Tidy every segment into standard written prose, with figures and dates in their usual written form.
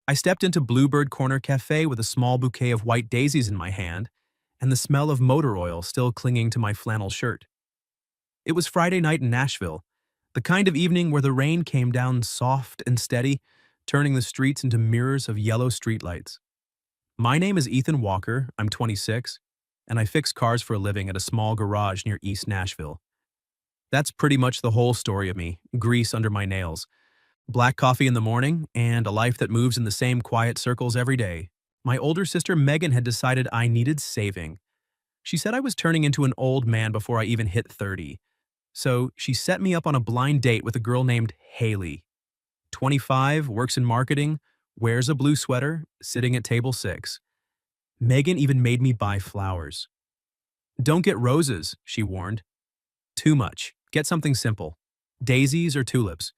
I stepped into Bluebird Corner Cafe with a small bouquet of white daisies in my hand and the smell of motor oil still clinging to my flannel shirt. It was Friday night in Nashville, the kind of evening where the rain came down soft and steady, turning the streets into mirrors of yellow streetlights. My name is Ethan Walker, I'm 26, and I fix cars for a living at a small garage near East Nashville. That's pretty much the whole story of me, grease under my nails, black coffee in the morning, and a life that moves in the same quiet circles every day. My older sister Megan had decided I needed saving. She said I was turning into an old man before I even hit 30. So she set me up on a blind date with a girl named Haley. 25, works in marketing, wears a blue sweater, sitting at table 6. Megan even made me buy flowers. Don't get roses, she warned. Too much. Get something simple. Daisies or tulips.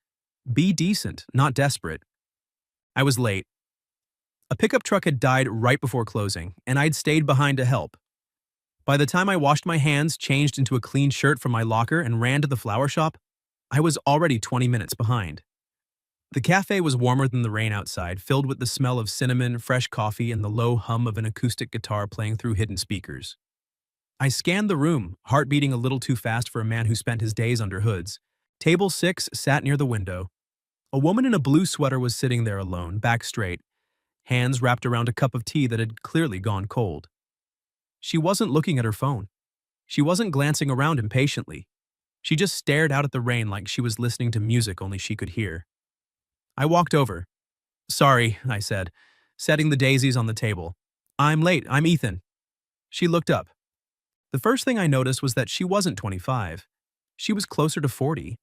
Be decent, not desperate. I was late. A pickup truck had died right before closing, and I'd stayed behind to help. By the time I washed my hands, changed into a clean shirt from my locker, and ran to the flower shop, I was already 20 minutes behind. The cafe was warmer than the rain outside, filled with the smell of cinnamon, fresh coffee, and the low hum of an acoustic guitar playing through hidden speakers. I scanned the room, heart beating a little too fast for a man who spent his days under hoods. Table 6 sat near the window. A woman in a blue sweater was sitting there alone, back straight, hands wrapped around a cup of tea that had clearly gone cold. She wasn't looking at her phone. She wasn't glancing around impatiently. She just stared out at the rain like she was listening to music only she could hear. I walked over. "Sorry," I said, setting the daisies on the table. "I'm late. I'm Ethan." She looked up. The first thing I noticed was that she wasn't 25. She was closer to 40.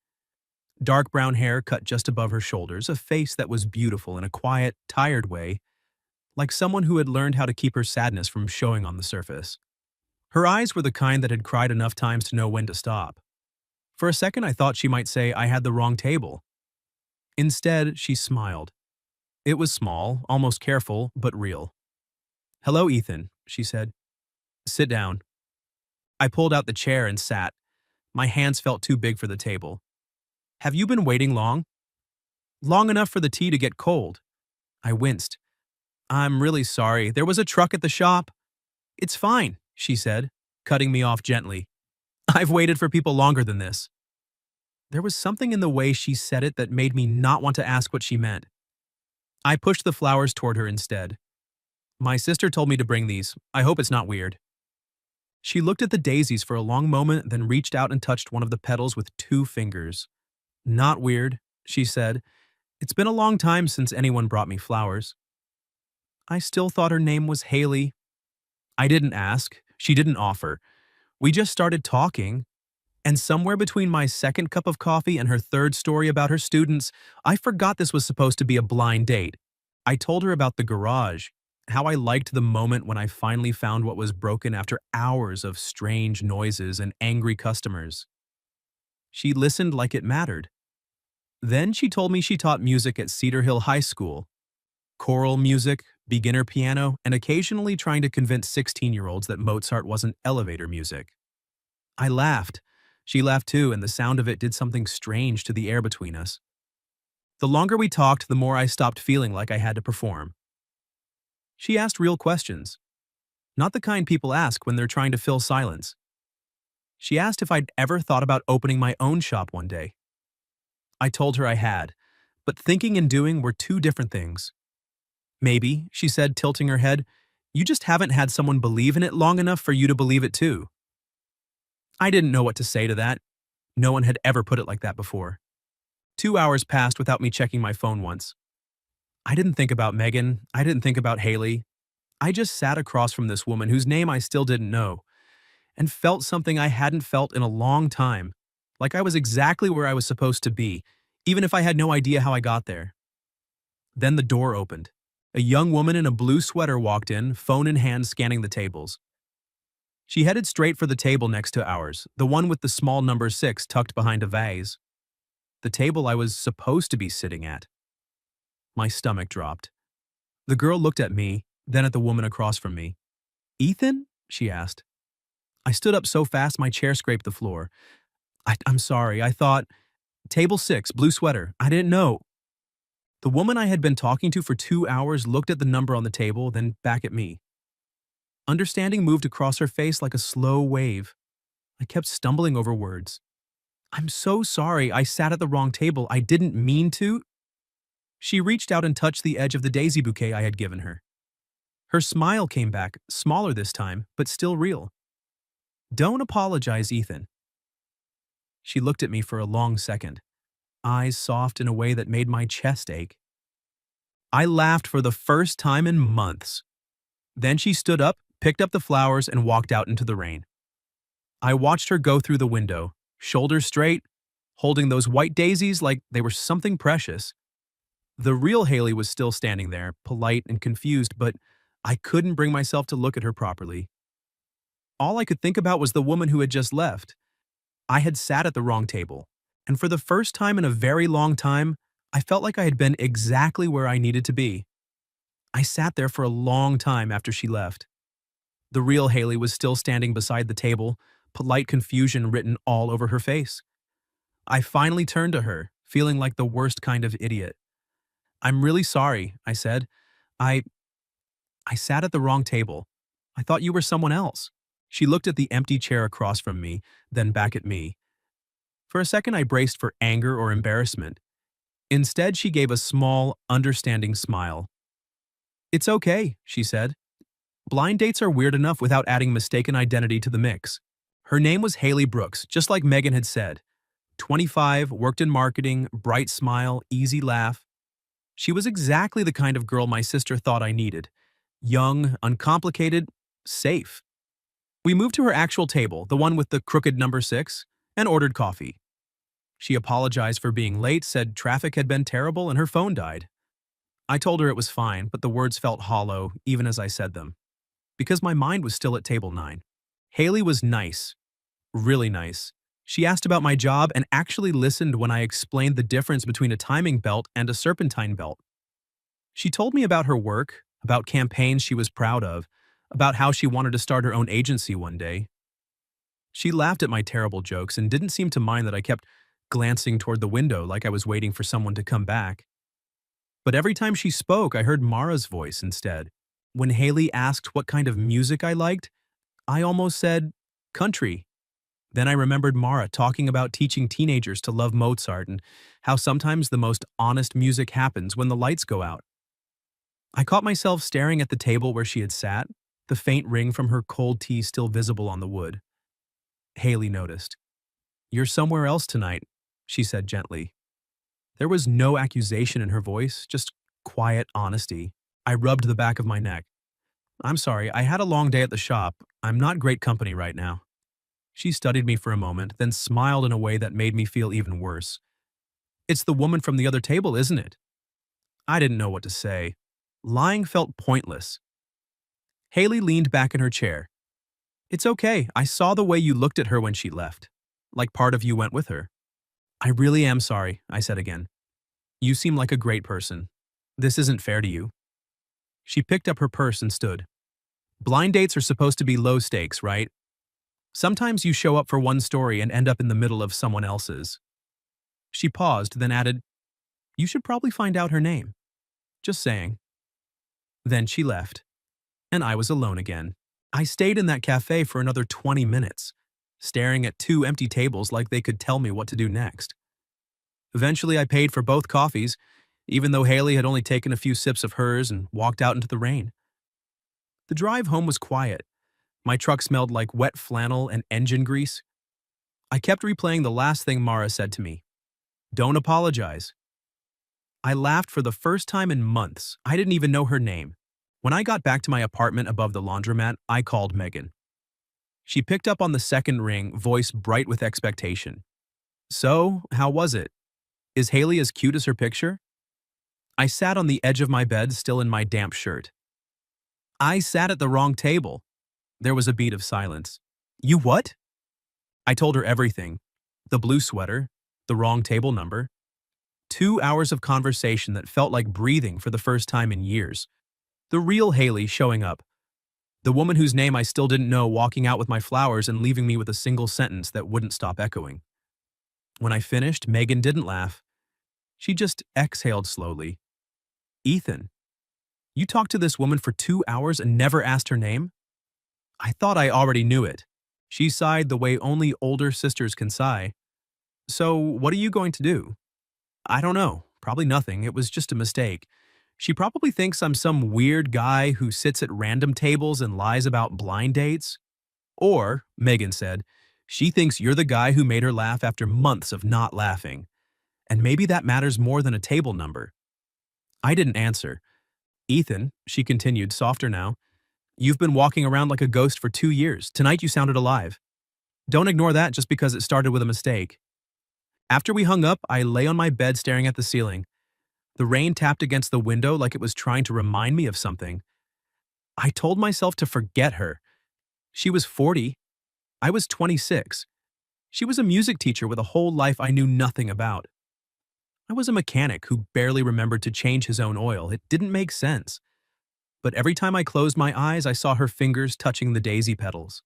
Dark brown hair cut just above her shoulders, a face that was beautiful in a quiet, tired way, like someone who had learned how to keep her sadness from showing on the surface. Her eyes were the kind that had cried enough times to know when to stop. For a second, I thought she might say I had the wrong table. Instead, she smiled. It was small, almost careful, but real. "Hello, Ethan," she said. "Sit down." I pulled out the chair and sat. My hands felt too big for the table. "Have you been waiting long?" "Long enough for the tea to get cold." I winced. "I'm really sorry. There was a truck at the shop." "It's fine," she said, cutting me off gently. "I've waited for people longer than this." There was something in the way she said it that made me not want to ask what she meant. I pushed the flowers toward her instead. "My sister told me to bring these. I hope it's not weird." She looked at the daisies for a long moment, then reached out and touched one of the petals with 2 fingers. "Not weird," she said. "It's been a long time since anyone brought me flowers." I still thought her name was Haley. I didn't ask. She didn't offer. We just started talking. And somewhere between my second cup of coffee and her third story about her students, I forgot this was supposed to be a blind date. I told her about the garage, how I liked the moment when I finally found what was broken after hours of strange noises and angry customers. She listened like it mattered. Then she told me she taught music at Cedar Hill High School. Choral music, beginner piano, and occasionally trying to convince 16-year-olds that Mozart wasn't elevator music. I laughed. She laughed too, and the sound of it did something strange to the air between us. The longer we talked, the more I stopped feeling like I had to perform. She asked real questions, not the kind people ask when they're trying to fill silence. She asked if I'd ever thought about opening my own shop one day. I told her I had, but thinking and doing were 2 different things. "Maybe," she said, tilting her head, "you just haven't had someone believe in it long enough for you to believe it too." I didn't know what to say to that. No one had ever put it like that before. 2 hours passed without me checking my phone once. I didn't think about Megan. I didn't think about Haley. I just sat across from this woman whose name I still didn't know, and felt something I hadn't felt in a long time, like I was exactly where I was supposed to be, even if I had no idea how I got there. Then the door opened. A young woman in a blue sweater walked in, phone in hand, scanning the tables. She headed straight for the table next to ours, the one with the small number 6 tucked behind a vase. The table I was supposed to be sitting at. My stomach dropped. The girl looked at me, then at the woman across from me. "Ethan?" she asked. I stood up so fast my chair scraped the floor. I'm sorry, I thought... Table 6, blue sweater. I didn't know." The woman I had been talking to for 2 hours looked at the number on the table, then back at me. Understanding moved across her face like a slow wave. I kept stumbling over words. I'm so sorry, I sat at the wrong table. I didn't mean to. She reached out and touched the edge of the daisy bouquet I had given her. Her smile came back, smaller this time, but still real. Don't apologize, Ethan. She looked at me for a long second, eyes soft in a way that made my chest ache. I laughed for the first time in months. Then she stood up, picked up the flowers, and walked out into the rain. I watched her go through the window, shoulders straight, holding those white daisies like they were something precious. The real Haley was still standing there, polite and confused, but I couldn't bring myself to look at her properly. All I could think about was the woman who had just left. I had sat at the wrong table, and for the first time in a very long time, I felt like I had been exactly where I needed to be. I sat there for a long time after she left. The real Haley was still standing beside the table, polite confusion written all over her face. I finally turned to her, feeling like the worst kind of idiot. I'm really sorry, I said. I sat at the wrong table. I thought you were someone else. She looked at the empty chair across from me, then back at me. For a second, I braced for anger or embarrassment. Instead, she gave a small, understanding smile. It's okay, she said. Blind dates are weird enough without adding mistaken identity to the mix. Her name was Haley Brooks, just like Megan had said. 25, worked in marketing, bright smile, easy laugh. She was exactly the kind of girl my sister thought I needed. Young, uncomplicated, safe. We moved to her actual table, the one with the crooked number 6, and ordered coffee. She apologized for being late, said traffic had been terrible and her phone died. I told her it was fine, but the words felt hollow even as I said them, because my mind was still at table 9. Haley was nice, really nice. She asked about my job and actually listened when I explained the difference between a timing belt and a serpentine belt. She told me about her work, about campaigns she was proud of, about how she wanted to start her own agency one day. She laughed at my terrible jokes and didn't seem to mind that I kept glancing toward the window like I was waiting for someone to come back. But every time she spoke, I heard Mara's voice instead. When Haley asked what kind of music I liked, I almost said, country. Then I remembered Mara talking about teaching teenagers to love Mozart and how sometimes the most honest music happens when the lights go out. I caught myself staring at the table where she had sat, the faint ring from her cold tea still visible on the wood. Haley noticed. You're somewhere else tonight, she said gently. There was no accusation in her voice, just quiet honesty. I rubbed the back of my neck. I'm sorry, I had a long day at the shop. I'm not great company right now. She studied me for a moment, then smiled in a way that made me feel even worse. It's the woman from the other table, isn't it? I didn't know what to say. Lying felt pointless. Haley leaned back in her chair. It's okay, I saw the way you looked at her when she left. Like part of you went with her. I really am sorry, I said again. You seem like a great person. This isn't fair to you. She picked up her purse and stood. Blind dates are supposed to be low stakes, right? Sometimes you show up for one story and end up in the middle of someone else's. She paused, then added, You should probably find out her name. Just saying. Then she left, and I was alone again. I stayed in that cafe for another 20 minutes, staring at 2 empty tables like they could tell me what to do next. Eventually, I paid for both coffees, even though Haley had only taken a few sips of hers and walked out into the rain. The drive home was quiet. My truck smelled like wet flannel and engine grease. I kept replaying the last thing Mara said to me. Don't apologize. I laughed for the first time in months. I didn't even know her name. When I got back to my apartment above the laundromat, I called Megan. She picked up on the second ring, voice bright with expectation. So, how was it? Is Haley as cute as her picture? I sat on the edge of my bed, still in my damp shirt. I sat at the wrong table. There was a beat of silence. You what? I told her everything. The blue sweater, the wrong table number. 2 hours of conversation that felt like breathing for the first time in years. The real Haley showing up. The woman whose name I still didn't know walking out with my flowers and leaving me with a single sentence that wouldn't stop echoing. When I finished, Megan didn't laugh. She just exhaled slowly, Ethan, you talked to this woman for 2 hours and never asked her name? I thought I already knew it. She sighed the way only older sisters can sigh. So, what are you going to do? I don't know. Probably nothing. It was just a mistake. She probably thinks I'm some weird guy who sits at random tables and lies about blind dates. Or, Megan said, she thinks you're the guy who made her laugh after months of not laughing. And maybe that matters more than a table number. I didn't answer. Ethan, she continued, softer now, you've been walking around like a ghost for 2 years. Tonight you sounded alive. Don't ignore that just because it started with a mistake. After we hung up, I lay on my bed staring at the ceiling. The rain tapped against the window like it was trying to remind me of something. I told myself to forget her. She was 40. I was 26. She was a music teacher with a whole life I knew nothing about. I was a mechanic who barely remembered to change his own oil. It didn't make sense. But every time I closed my eyes, I saw her fingers touching the daisy petals.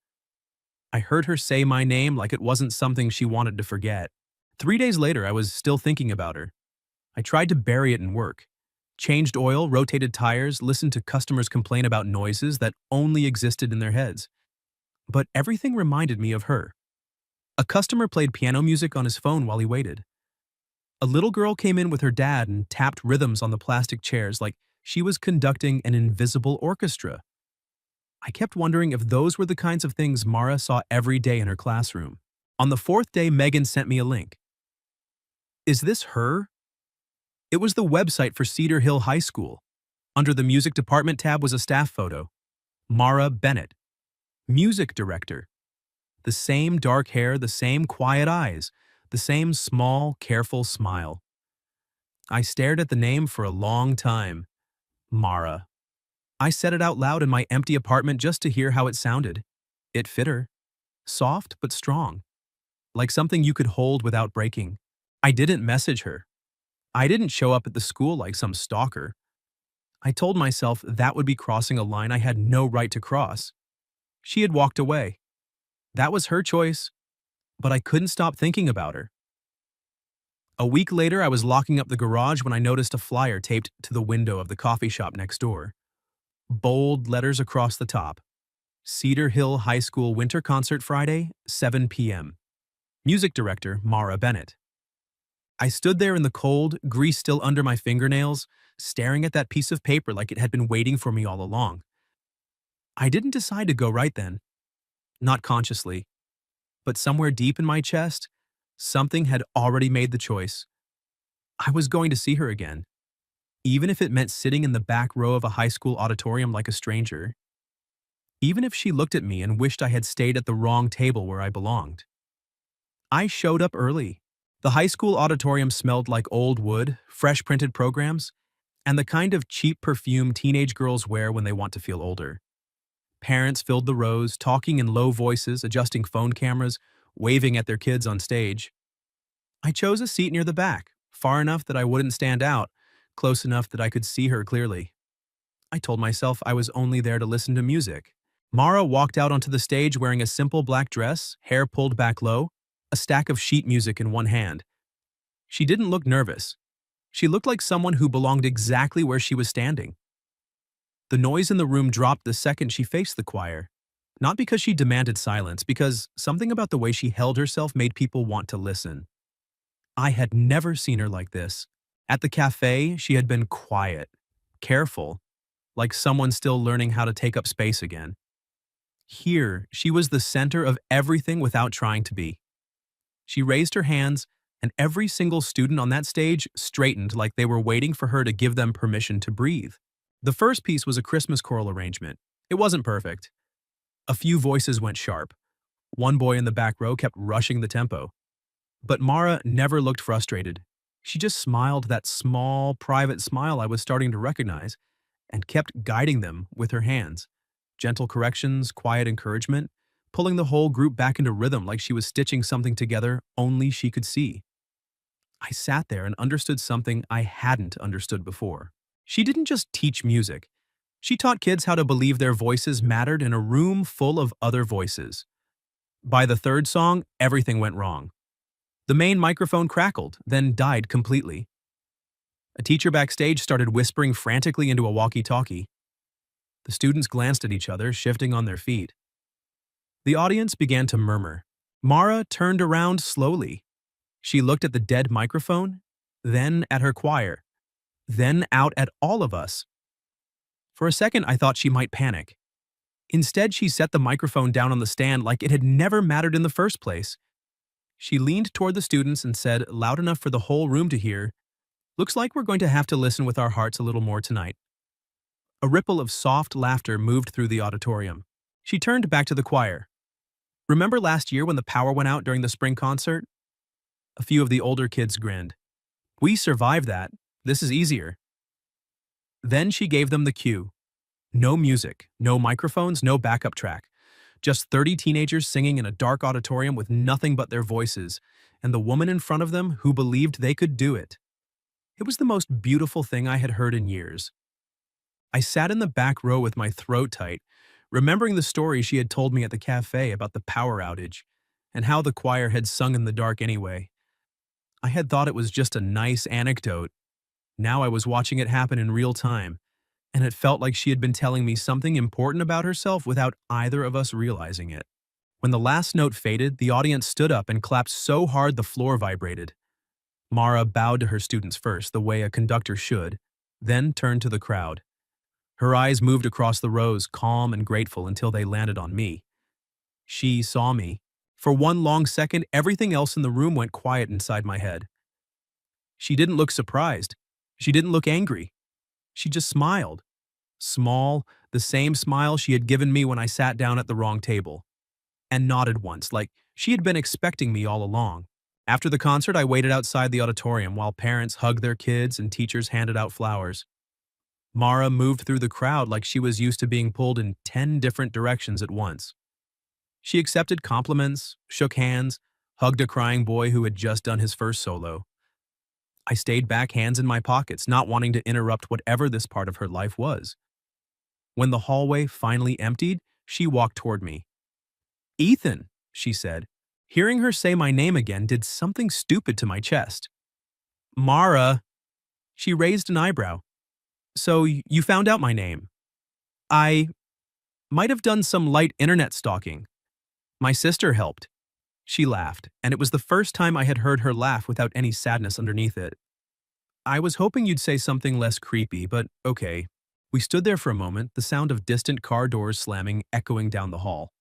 I heard her say my name like it wasn't something she wanted to forget. 3 days later, I was still thinking about her. I tried to bury it in work. Changed oil, rotated tires, listened to customers complain about noises that only existed in their heads. But everything reminded me of her. A customer played piano music on his phone while he waited. A little girl came in with her dad and tapped rhythms on the plastic chairs like she was conducting an invisible orchestra. I kept wondering if those were the kinds of things Mara saw every day in her classroom. On the fourth day, Megan sent me a link. Is this her? It was the website for Cedar Hill High School. Under the music department tab was a staff photo. Mara Bennett, music director. The same dark hair, the same quiet eyes, the same small, careful smile. I stared at the name for a long time. Mara. I said it out loud in my empty apartment just to hear how it sounded. It fit her. Soft but strong. Like something you could hold without breaking. I didn't message her. I didn't show up at the school like some stalker. I told myself that would be crossing a line I had no right to cross. She had walked away. That was her choice, but I couldn't stop thinking about her. A week later, I was locking up the garage when I noticed a flyer taped to the window of the coffee shop next door. Bold letters across the top. Cedar Hill High School Winter Concert Friday, 7 p.m. Music director Mara Bennett. I stood there in the cold, grease still under my fingernails, staring at that piece of paper like it had been waiting for me all along. I didn't decide to go right then. Not consciously. But somewhere deep in my chest, something had already made the choice. I was going to see her again, even if it meant sitting in the back row of a high school auditorium like a stranger. Even if she looked at me and wished I had stayed at the wrong table where I belonged. I showed up early. The high school auditorium smelled like old wood, fresh printed programs, and the kind of cheap perfume teenage girls wear when they want to feel older. Parents filled the rows, talking in low voices, adjusting phone cameras, waving at their kids on stage. I chose a seat near the back, far enough that I wouldn't stand out, close enough that I could see her clearly. I told myself I was only there to listen to music. Mara walked out onto the stage wearing a simple black dress, hair pulled back low, a stack of sheet music in one hand. She didn't look nervous. She looked like someone who belonged exactly where she was standing. The noise in the room dropped the second she faced the choir. Not because she demanded silence, because something about the way she held herself made people want to listen. I had never seen her like this. At the cafe, she had been quiet, careful, like someone still learning how to take up space again. Here, she was the center of everything without trying to be. She raised her hands, and every single student on that stage straightened like they were waiting for her to give them permission to breathe. The first piece was a Christmas choral arrangement. It wasn't perfect. A few voices went sharp. One boy in the back row kept rushing the tempo. But Mara never looked frustrated. She just smiled that small, private smile I was starting to recognize, and kept guiding them with her hands. Gentle corrections, quiet encouragement, pulling the whole group back into rhythm like she was stitching something together only she could see. I sat there and understood something I hadn't understood before. She didn't just teach music. She taught kids how to believe their voices mattered in a room full of other voices. By the third song, everything went wrong. The main microphone crackled, then died completely. A teacher backstage started whispering frantically into a walkie-talkie. The students glanced at each other, shifting on their feet. The audience began to murmur. Mara turned around slowly. She looked at the dead microphone, then at her choir, then out at all of us. For a second, I thought she might panic. Instead, she set the microphone down on the stand like it had never mattered in the first place. She leaned toward the students and said, loud enough for the whole room to hear, "Looks like we're going to have to listen with our hearts a little more tonight." A ripple of soft laughter moved through the auditorium. She turned back to the choir. "Remember last year when the power went out during the spring concert?" A few of the older kids grinned. "We survived that. This is easier." Then she gave them the cue. No music, no microphones, no backup track. Just 30 teenagers singing in a dark auditorium with nothing but their voices, and the woman in front of them who believed they could do it. It was the most beautiful thing I had heard in years. I sat in the back row with my throat tight, remembering the story she had told me at the cafe about the power outage, and how the choir had sung in the dark anyway. I had thought it was just a nice anecdote. Now I was watching it happen in real time, and it felt like she had been telling me something important about herself without either of us realizing it. When the last note faded, the audience stood up and clapped so hard the floor vibrated. Mara bowed to her students first, the way a conductor should, then turned to the crowd. Her eyes moved across the rows, calm and grateful, until they landed on me. She saw me. For one long second, everything else in the room went quiet inside my head. She didn't look surprised. She didn't look angry. She just smiled. Small, the same smile she had given me when I sat down at the wrong table. And nodded once, like she had been expecting me all along. After the concert, I waited outside the auditorium while parents hugged their kids and teachers handed out flowers. Mara moved through the crowd like she was used to being pulled in 10 different directions at once. She accepted compliments, shook hands, hugged a crying boy who had just done his first solo. I stayed back, hands in my pockets, not wanting to interrupt whatever this part of her life was. When the hallway finally emptied, she walked toward me. "Ethan," she said. Hearing her say my name again did something stupid to my chest. "Mara." She raised an eyebrow. "So you found out my name?" "I might have done some light internet stalking. My sister helped." She laughed, and it was the first time I had heard her laugh without any sadness underneath it. "I was hoping you'd say something less creepy, but okay." We stood there for a moment, the sound of distant car doors slamming echoing down the hall.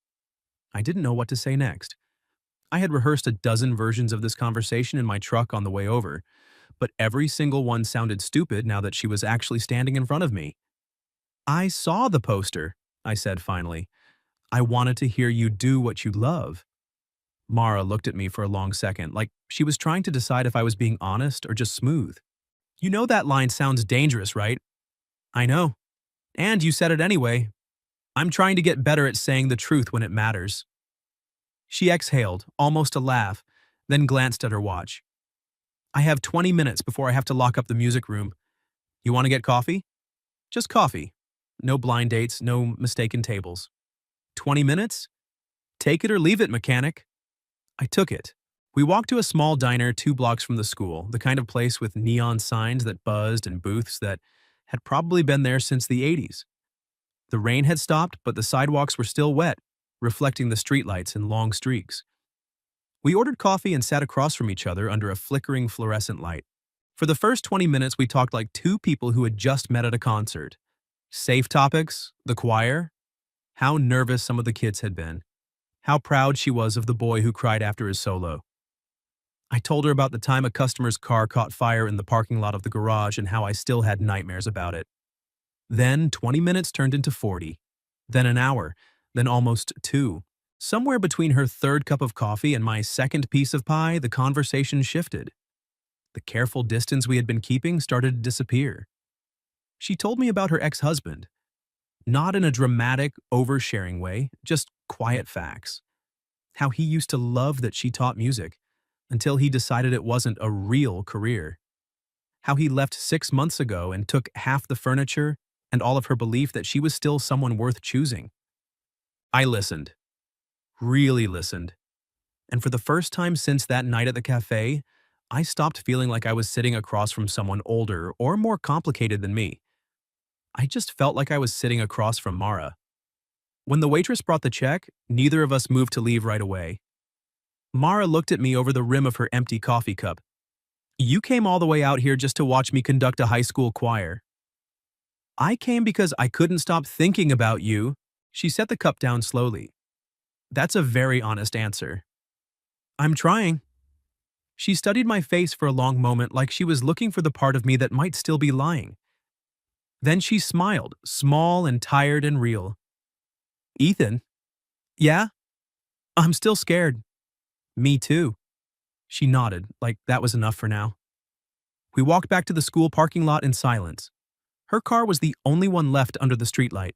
I didn't know what to say next. I had rehearsed a dozen versions of this conversation in my truck on the way over, but every single one sounded stupid now that she was actually standing in front of me. "I saw the poster," I said finally. "I wanted to hear you do what you love." Mara looked at me for a long second, like she was trying to decide if I was being honest or just smooth. "You know that line sounds dangerous, right?" "I know. And you said it anyway. I'm trying to get better at saying the truth when it matters." She exhaled, almost a laugh, then glanced at her watch. "I have 20 minutes before I have to lock up the music room. You want to get coffee?" "Just coffee. No blind dates, no mistaken tables." 20 minutes? Take it or leave it, mechanic." I took it. We walked to a small diner 2 blocks from the school, the kind of place with neon signs that buzzed and booths that had probably been there since the 80s. The rain had stopped, but the sidewalks were still wet, reflecting the streetlights in long streaks. We ordered coffee and sat across from each other under a flickering fluorescent light. For the first 20 minutes, we talked like two people who had just met at a concert. Safe topics, the choir, how nervous some of the kids had been, how proud she was of the boy who cried after his solo. I told her about the time a customer's car caught fire in the parking lot of the garage and how I still had nightmares about it. Then 20 minutes turned into 40, then an hour, then almost 2. Somewhere between her third cup of coffee and my second piece of pie, the conversation shifted. The careful distance we had been keeping started to disappear. She told me about her ex-husband. Not in a dramatic, oversharing way, just quiet facts. How he used to love that she taught music, until he decided it wasn't a real career. How he left 6 months ago and took half the furniture and all of her belief that she was still someone worth choosing. I listened. Really listened. And for the first time since that night at the cafe, I stopped feeling like I was sitting across from someone older or more complicated than me. I just felt like I was sitting across from Mara. When the waitress brought the check, neither of us moved to leave right away. Mara looked at me over the rim of her empty coffee cup. "You came all the way out here just to watch me conduct a high school choir." "I came because I couldn't stop thinking about you." She set the cup down slowly. "That's a very honest answer." "I'm trying." She studied my face for a long moment like she was looking for the part of me that might still be lying. Then she smiled, small and tired and real. "Ethan?" "Yeah? I'm still scared." "Me too." She nodded, like that was enough for now. We walked back to the school parking lot in silence. Her car was the only one left under the streetlight.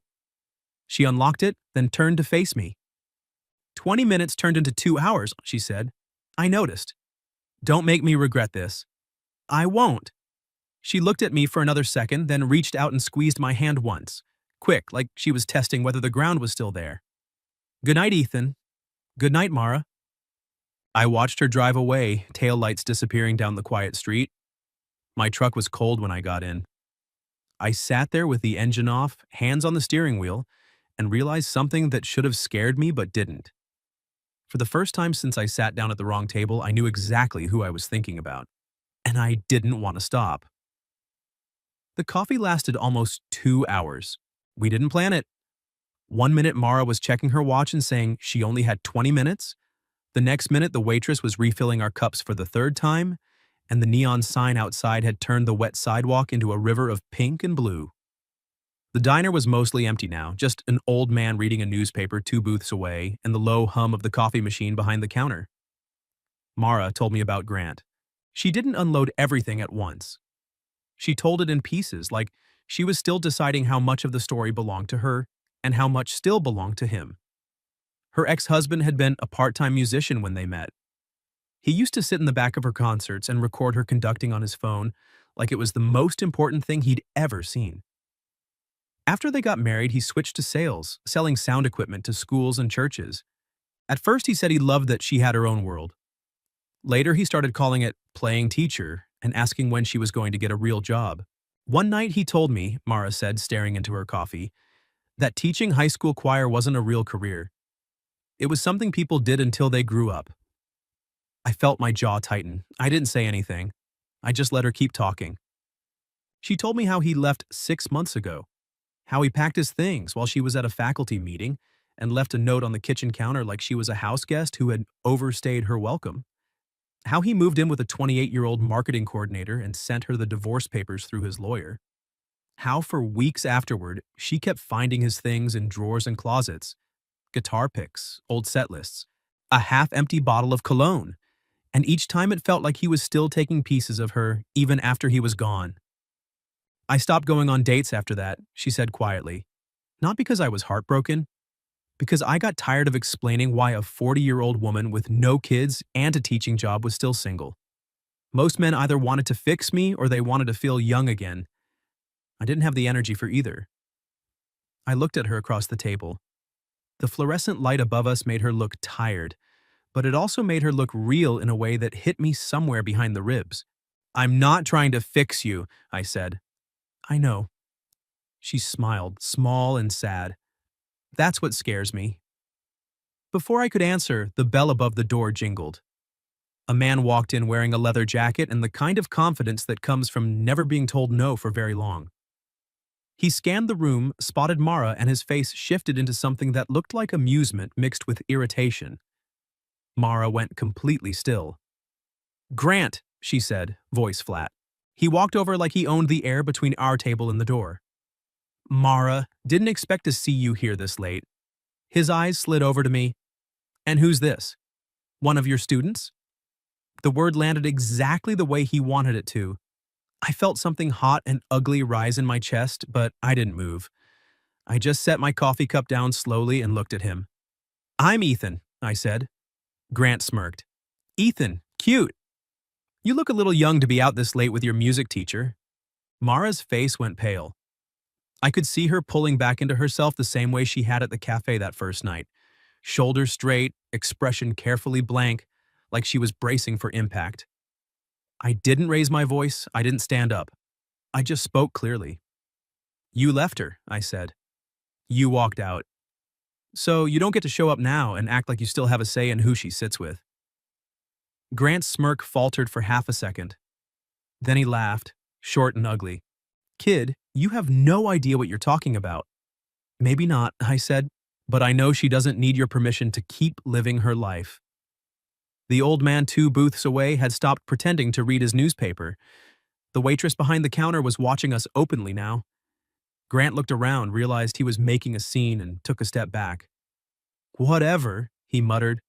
She unlocked it, then turned to face me. "20 minutes turned into 2 hours, she said. "I noticed. Don't make me regret this." "I won't." She looked at me for another second, then reached out and squeezed my hand once. Quick, like she was testing whether the ground was still there. "Good night, Ethan." "Good night, Mara." I watched her drive away, taillights disappearing down the quiet street. My truck was cold when I got in. I sat there with the engine off, hands on the steering wheel, and realized something that should have scared me but didn't. For the first time since I sat down at the wrong table, I knew exactly who I was thinking about. And I didn't want to stop. The coffee lasted almost 2 hours. We didn't plan it. 1 minute Mara was checking her watch and saying she only had 20 minutes. The next minute the waitress was refilling our cups for the third time, and the neon sign outside had turned the wet sidewalk into a river of pink and blue. The diner was mostly empty now, just an old man reading a newspaper 2 booths away and the low hum of the coffee machine behind the counter. Mara told me about Grant. She didn't unload everything at once. She told it in pieces, like she was still deciding how much of the story belonged to her and how much still belonged to him. Her ex-husband had been a part-time musician when they met. He used to sit in the back of her concerts and record her conducting on his phone like it was the most important thing he'd ever seen. After they got married, he switched to sales, selling sound equipment to schools and churches. At first, he said he loved that she had her own world. Later, he started calling it playing teacher and asking when she was going to get a real job. One night, he told me, Mara said, staring into her coffee, that teaching high school choir wasn't a real career. It was something people did until they grew up. I felt my jaw tighten. I didn't say anything. I just let her keep talking. She told me how he left 6 months ago, how he packed his things while she was at a faculty meeting and left a note on the kitchen counter like she was a house guest who had overstayed her welcome, how he moved in with a 28-year-old marketing coordinator and sent her the divorce papers through his lawyer, how for weeks afterward she kept finding his things in drawers and closets, guitar picks, old set lists, a half-empty bottle of cologne, and each time it felt like he was still taking pieces of her even after he was gone. "I stopped going on dates after that," she said quietly. "Not because I was heartbroken, because I got tired of explaining why a 40-year-old woman with no kids and a teaching job was still single. Most men either wanted to fix me or they wanted to feel young again. I didn't have the energy for either." I looked at her across the table. The fluorescent light above us made her look tired, but it also made her look real in a way that hit me somewhere behind the ribs. "I'm not trying to fix you," I said. "I know." She smiled, small and sad. "That's what scares me." Before I could answer, the bell above the door jingled. A man walked in wearing a leather jacket and the kind of confidence that comes from never being told no for very long. He scanned the room, spotted Mara, and his face shifted into something that looked like amusement mixed with irritation. Mara went completely still. "Grant," she said, voice flat. He walked over like he owned the air between our table and the door. "Mara, didn't expect to see you here this late." His eyes slid over to me. "And who's this? One of your students?" The word landed exactly the way he wanted it to. I felt something hot and ugly rise in my chest, but I didn't move. I just set my coffee cup down slowly and looked at him. "I'm Ethan," I said. Grant smirked. "Ethan, cute. You look a little young to be out this late with your music teacher." Mara's face went pale. I could see her pulling back into herself the same way she had at the cafe that first night. Shoulders straight, expression carefully blank, like she was bracing for impact. I didn't raise my voice. I didn't stand up. I just spoke clearly. You left her, I said. You walked out. So you don't get to show up now and act like you still have a say in who she sits with. Grant's smirk faltered for half a second. Then he laughed, short and ugly. Kid, you have no idea what you're talking about. Maybe not, I said, but I know she doesn't need your permission to keep living her life. The old man 2 booths away had stopped pretending to read his newspaper. The waitress behind the counter was watching us openly now. Grant looked around, realized he was making a scene, and took a step back. Whatever, he muttered.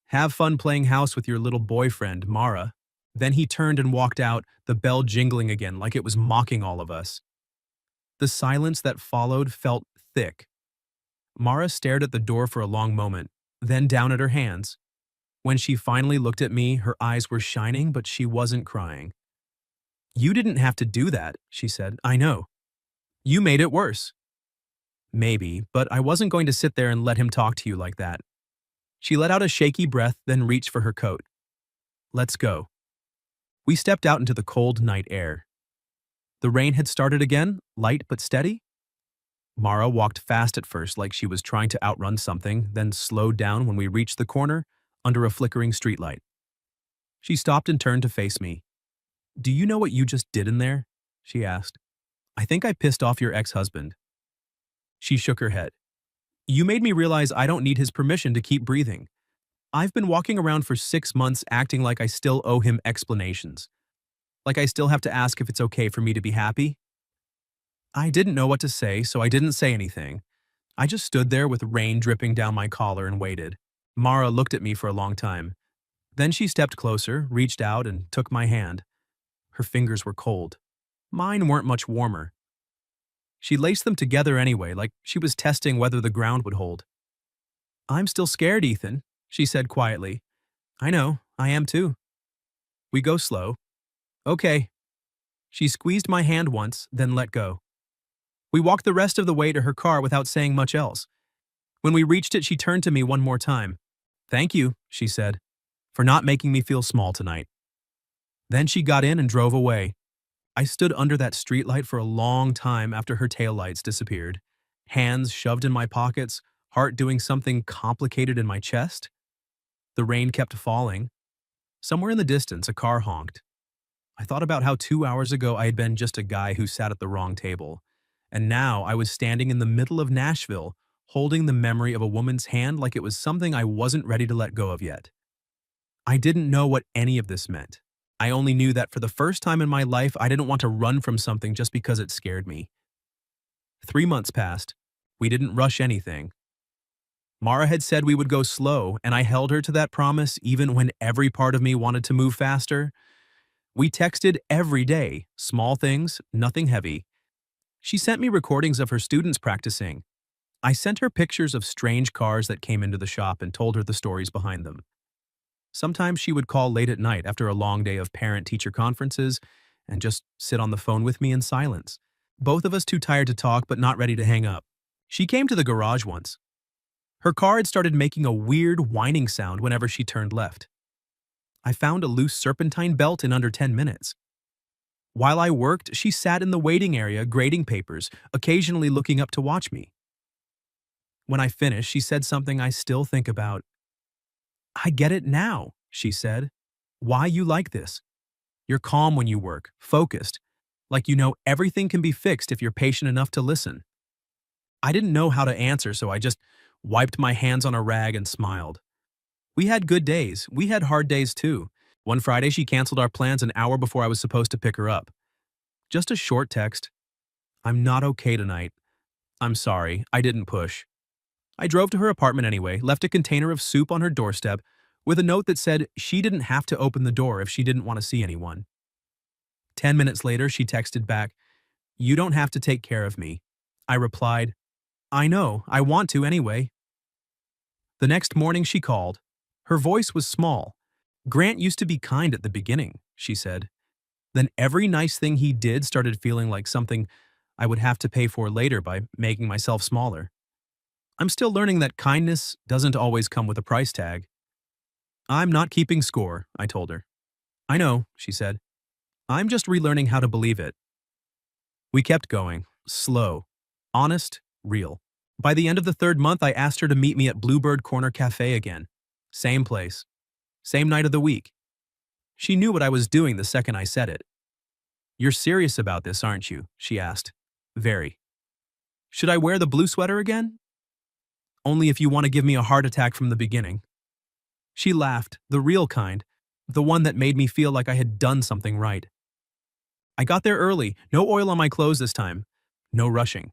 Have fun playing house with your little boyfriend, Mara. Then he turned and walked out, the bell jingling again like it was mocking all of us. The silence that followed felt thick. Mara stared at the door for a long moment, then down at her hands. When she finally looked at me, her eyes were shining, but she wasn't crying. You didn't have to do that, she said. I know. You made it worse. Maybe, but I wasn't going to sit there and let him talk to you like that. She let out a shaky breath, then reached for her coat. Let's go. We stepped out into the cold night air. The rain had started again, light but steady. Mara walked fast at first like she was trying to outrun something, then slowed down when we reached the corner, under a flickering streetlight. She stopped and turned to face me. Do you know what you just did in there? She asked. I think I pissed off your ex-husband. She shook her head. You made me realize I don't need his permission to keep breathing. I've been walking around for 6 months acting like I still owe him explanations. Like I still have to ask if it's okay for me to be happy. I didn't know what to say, so I didn't say anything. I just stood there with rain dripping down my collar and waited. Mara looked at me for a long time. Then she stepped closer, reached out, and took my hand. Her fingers were cold. Mine weren't much warmer. She laced them together anyway, like she was testing whether the ground would hold. I'm still scared, Ethan, she said quietly. I know, I am too. We go slow. Okay. She squeezed my hand once, then let go. We walked the rest of the way to her car without saying much else. When we reached it, she turned to me one more time. Thank you, she said, for not making me feel small tonight. Then she got in and drove away. I stood under that streetlight for a long time after her taillights disappeared, hands shoved in my pockets, heart doing something complicated in my chest. The rain kept falling. Somewhere in the distance, a car honked. I thought about how 2 hours ago I had been just a guy who sat at the wrong table, and now I was standing in the middle of Nashville, holding the memory of a woman's hand like it was something I wasn't ready to let go of yet. I didn't know what any of this meant. I only knew that for the first time in my life, I didn't want to run from something just because it scared me. 3 months passed. We didn't rush anything. Mara had said we would go slow, and I held her to that promise even when every part of me wanted to move faster. We texted every day, small things, nothing heavy. She sent me recordings of her students practicing. I sent her pictures of strange cars that came into the shop and told her the stories behind them. Sometimes she would call late at night after a long day of parent-teacher conferences and just sit on the phone with me in silence. Both of us too tired to talk but not ready to hang up. She came to the garage once. Her car had started making a weird whining sound whenever she turned left. I found a loose serpentine belt in under 10 minutes. While I worked, she sat in the waiting area grading papers, occasionally looking up to watch me. When I finished, she said something I still think about. I get it now, she said. Why you like this? You're calm when you work, focused, like you know everything can be fixed if you're patient enough to listen. I didn't know how to answer, so I just wiped my hands on a rag and smiled. We had good days. We had hard days too. One Friday, she canceled our plans an hour before I was supposed to pick her up. Just a short text. I'm not okay tonight. I'm sorry, I didn't push. I drove to her apartment anyway, left a container of soup on her doorstep with a note that said she didn't have to open the door if she didn't want to see anyone. 10 minutes later, she texted back, You don't have to take care of me. I replied, I know, I want to anyway. The next morning she called. Her voice was small. Grant used to be kind at the beginning, she said. Then every nice thing he did started feeling like something I would have to pay for later by making myself smaller. I'm still learning that kindness doesn't always come with a price tag. I'm not keeping score, I told her. I know, she said. I'm just relearning how to believe it. We kept going, slow, honest, real. By the end of the third month, I asked her to meet me at Bluebird Corner Cafe again. Same place, same night of the week. She knew what I was doing the second I said it. "You're serious about this, aren't you?" she asked. "Very." "Should I wear the blue sweater again?" "Only if you want to give me a heart attack from the beginning." She laughed, the real kind, the one that made me feel like I had done something right. I got there early, no oil on my clothes this time, no rushing.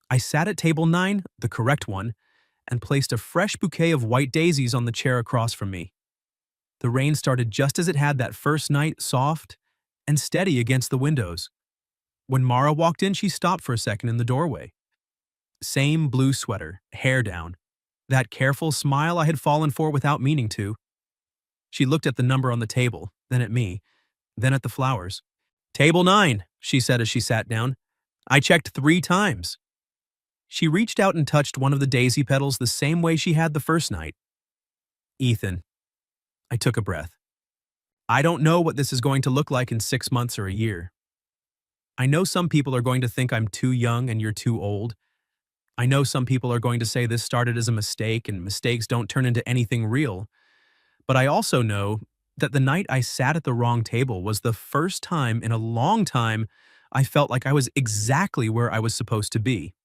I sat at table 9, the correct one, and placed a fresh bouquet of white daisies on the chair across from me. The rain started just as it had that first night, soft and steady against the windows. When Mara walked in, she stopped for a second in the doorway. Same blue sweater, hair down. That careful smile I had fallen for without meaning to. She looked at the number on the table, then at me, then at the flowers. "Table 9, she said as she sat down. "I checked 3 times." She reached out and touched one of the daisy petals the same way she had the first night. "Ethan." I took a breath. "I don't know what this is going to look like in 6 months or a year. I know some people are going to think I'm too young and you're too old. I know some people are going to say this started as a mistake and mistakes don't turn into anything real. But I also know that the night I sat at the wrong table was the first time in a long time I felt like I was exactly where I was supposed to be."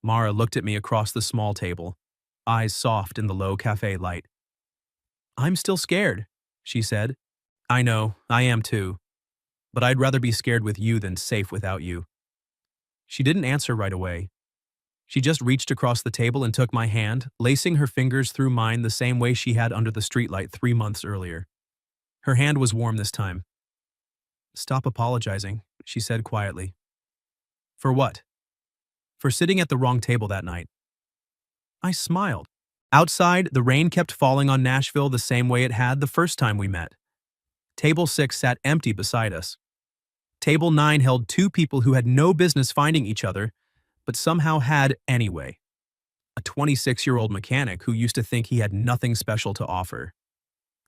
Mara looked at me across the small table, eyes soft in the low cafe light. "I'm still scared," she said. "I know, I am too. But I'd rather be scared with you than safe without you." She didn't answer right away. She just reached across the table and took my hand, lacing her fingers through mine the same way she had under the streetlight 3 months earlier. Her hand was warm this time. "Stop apologizing," she said quietly. "For what?" "For sitting at the wrong table that night." I smiled. Outside, the rain kept falling on Nashville the same way it had the first time we met. Table 6 sat empty beside us. Table 9 held 2 people who had no business finding each other, but somehow had anyway. A 26-year-old mechanic who used to think he had nothing special to offer.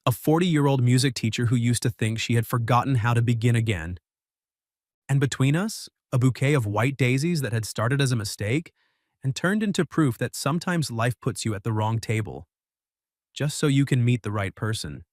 A 40-year-old music teacher who used to think she had forgotten how to begin again. And between us, a bouquet of white daisies that had started as a mistake and turned into proof that sometimes life puts you at the wrong table, just so you can meet the right person.